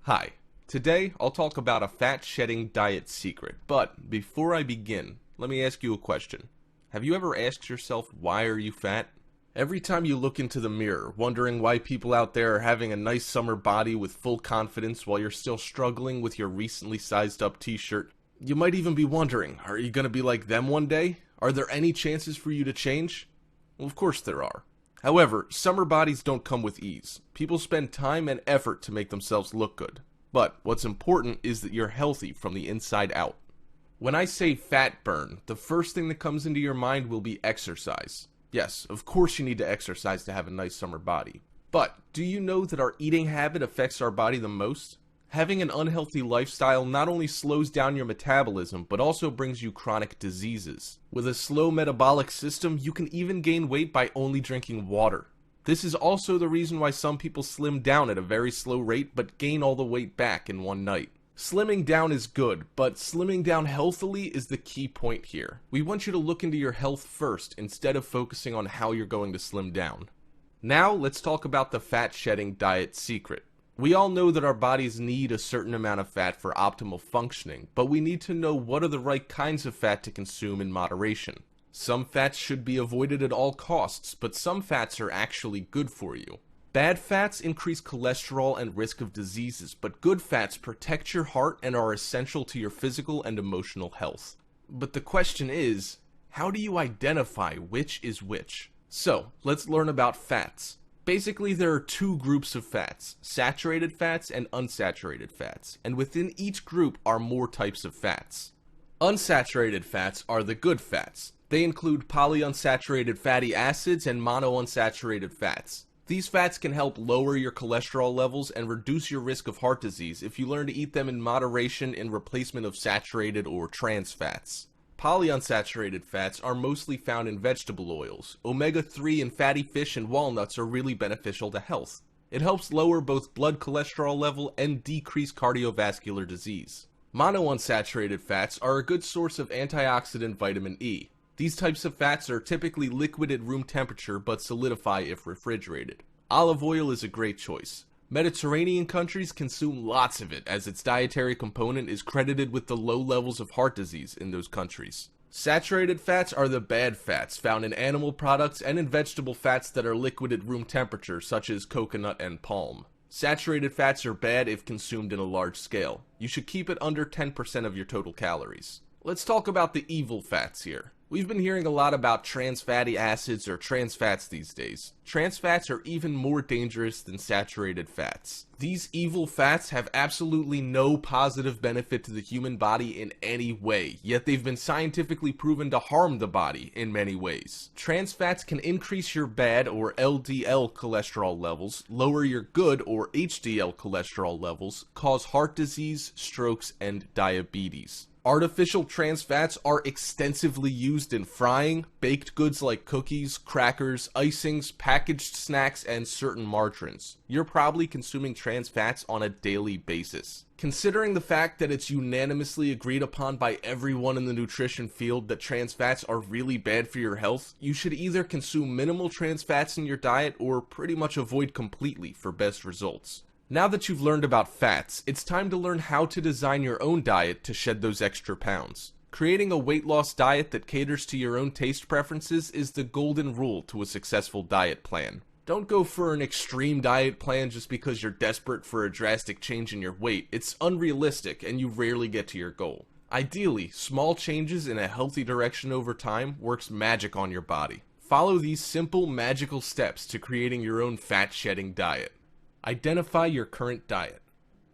Hi, today I'll talk about a fat shedding diet secret, but before I begin, let me ask you a question. Have you ever asked yourself, why are you fat? Every time you look into the mirror, wondering why people out there are having a nice summer body with full confidence while you're still struggling with your recently sized up t-shirt, you might even be wondering, are you gonna be like them one day? Are there any chances for you to change? Well, of course there are. However, summer bodies don't come with ease. People spend time and effort to make themselves look good. But what's important is that you're healthy from the inside out. When I say fat burn, the first thing that comes into your mind will be exercise. Yes, of course you need to exercise to have a nice summer body. But do you know that our eating habit affects our body the most? Having an unhealthy lifestyle not only slows down your metabolism, but also brings you chronic diseases. With a slow metabolic system, you can even gain weight by only drinking water. This is also the reason why some people slim down at a very slow rate, but gain all the weight back in one night. Slimming down is good, but slimming down healthily is the key point here. We want you to look into your health first, instead of focusing on how you're going to slim down. Now, let's talk about the fat shedding diet secret. We all know that our bodies need a certain amount of fat for optimal functioning, but we need to know what are the right kinds of fat to consume in moderation. Some fats should be avoided at all costs, but some fats are actually good for you. Bad fats increase cholesterol and risk of diseases, but good fats protect your heart and are essential to your physical and emotional health. But the question is, how do you identify which is which? So, let's learn about fats. Basically, there are two groups of fats, saturated fats and unsaturated fats, and within each group are more types of fats. Unsaturated fats are the good fats. They include polyunsaturated fatty acids and monounsaturated fats. These fats can help lower your cholesterol levels and reduce your risk of heart disease if you learn to eat them in moderation in replacement of saturated or trans fats. Polyunsaturated fats are mostly found in vegetable oils. Omega-3 in fatty fish and walnuts are really beneficial to health. It helps lower both blood cholesterol level and decrease cardiovascular disease. Monounsaturated fats are a good source of antioxidant vitamin E. These types of fats are typically liquid at room temperature but solidify if refrigerated. Olive oil is a great choice. Mediterranean countries consume lots of it, as its dietary component is credited with the low levels of heart disease in those countries. Saturated fats are the bad fats found in animal products and in vegetable fats that are liquid at room temperature, such as coconut and palm. Saturated fats are bad if consumed in a large scale. You should keep it under 10% of your total calories. Let's talk about the evil fats here. We've been hearing a lot about trans fatty acids or trans fats these days. Trans fats are even more dangerous than saturated fats. These evil fats have absolutely no positive benefit to the human body in any way, yet they've been scientifically proven to harm the body in many ways. Trans fats can increase your bad or LDL cholesterol levels, lower your good or HDL cholesterol levels, cause heart disease, strokes, and diabetes. Artificial trans fats are extensively used in frying, baked goods like cookies, crackers, icings, packaged snacks, and certain margarines. You're probably consuming trans fats on a daily basis. Considering the fact that it's unanimously agreed upon by everyone in the nutrition field that trans fats are really bad for your health, you should either consume minimal trans fats in your diet or pretty much avoid completely for best results. Now that you've learned about fats, it's time to learn how to design your own diet to shed those extra pounds. Creating a weight loss diet that caters to your own taste preferences is the golden rule to a successful diet plan. Don't go for an extreme diet plan just because you're desperate for a drastic change in your weight. It's unrealistic and you rarely get to your goal. Ideally, small changes in a healthy direction over time works magic on your body. Follow these simple, magical steps to creating your own fat-shedding diet. Identify your current diet.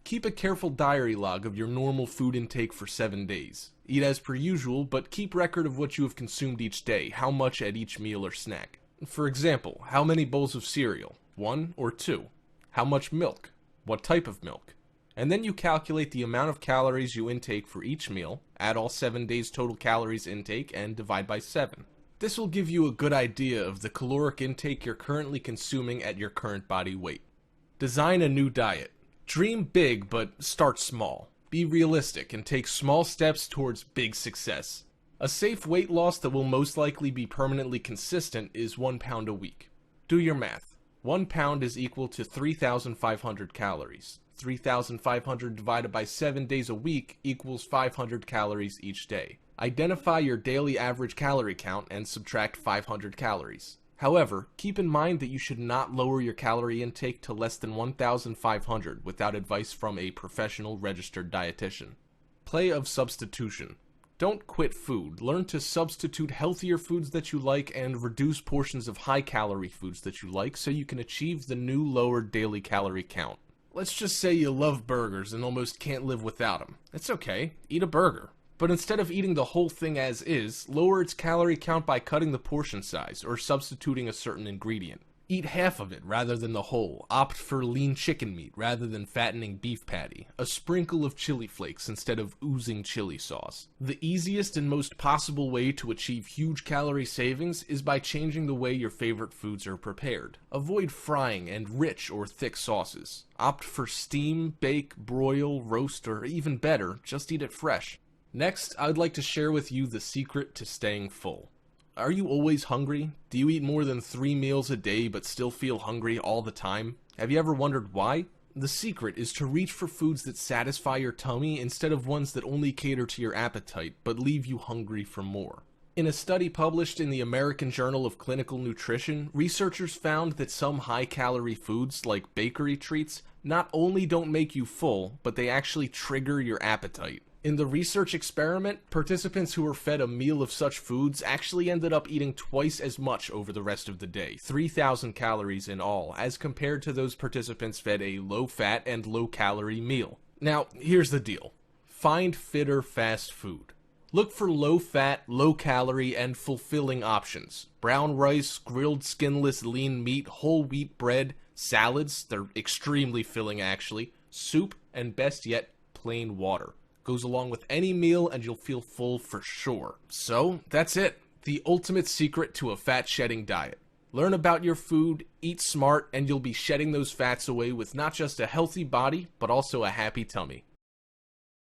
Keep a careful diary log of your normal food intake for 7 days. Eat as per usual, but keep record of what you have consumed each day, how much at each meal or snack. For example, how many bowls of cereal? 1 or 2? How much milk? What type of milk? And then you calculate the amount of calories you intake for each meal, add all 7 days total calories intake, and divide by 7. This will give you a good idea of the caloric intake you're currently consuming at your current body weight. Design a new diet. Dream big, but start small. Be realistic and take small steps towards big success. A safe weight loss that will most likely be permanently consistent is 1 pound a week. Do your math. 1 pound is equal to 3,500 calories. 3,500 divided by 7 days a week equals 500 calories each day. Identify your daily average calorie count and subtract 500 calories. However, keep in mind that you should not lower your calorie intake to less than 1,500 without advice from a professional registered dietitian. Play of substitution. Don't quit food. Learn to substitute healthier foods that you like and reduce portions of high-calorie foods that you like so you can achieve the new lower daily calorie count. Let's just say you love burgers and almost can't live without them. It's okay. Eat a burger. But instead of eating the whole thing as is, lower its calorie count by cutting the portion size or substituting a certain ingredient. Eat half of it rather than the whole. Opt for lean chicken meat rather than fattening beef patty. A sprinkle of chili flakes instead of oozing chili sauce. The easiest and most possible way to achieve huge calorie savings is by changing the way your favorite foods are prepared. Avoid frying and rich or thick sauces. Opt for steam, bake, broil, roast, or even better, just eat it fresh. Next, I'd like to share with you the secret to staying full. Are you always hungry? Do you eat more than 3 meals a day but still feel hungry all the time? Have you ever wondered why? The secret is to reach for foods that satisfy your tummy instead of ones that only cater to your appetite but leave you hungry for more. In a study published in the American Journal of Clinical Nutrition, researchers found that some high-calorie foods, like bakery treats, not only don't make you full, but they actually trigger your appetite. In the research experiment, participants who were fed a meal of such foods actually ended up eating twice as much over the rest of the day, 3,000 calories in all, as compared to those participants fed a low-fat and low-calorie meal. Now, here's the deal. Find fitter fast food. Look for low-fat, low-calorie, and fulfilling options. Brown rice, grilled skinless lean meat, whole wheat bread, salads, they're extremely filling actually, soup, and best yet, plain water. Goes along with any meal and you'll feel full for sure. So, that's it. The ultimate secret to a fat-shedding diet. Learn about your food, eat smart, and you'll be shedding those fats away with not just a healthy body, but also a happy tummy.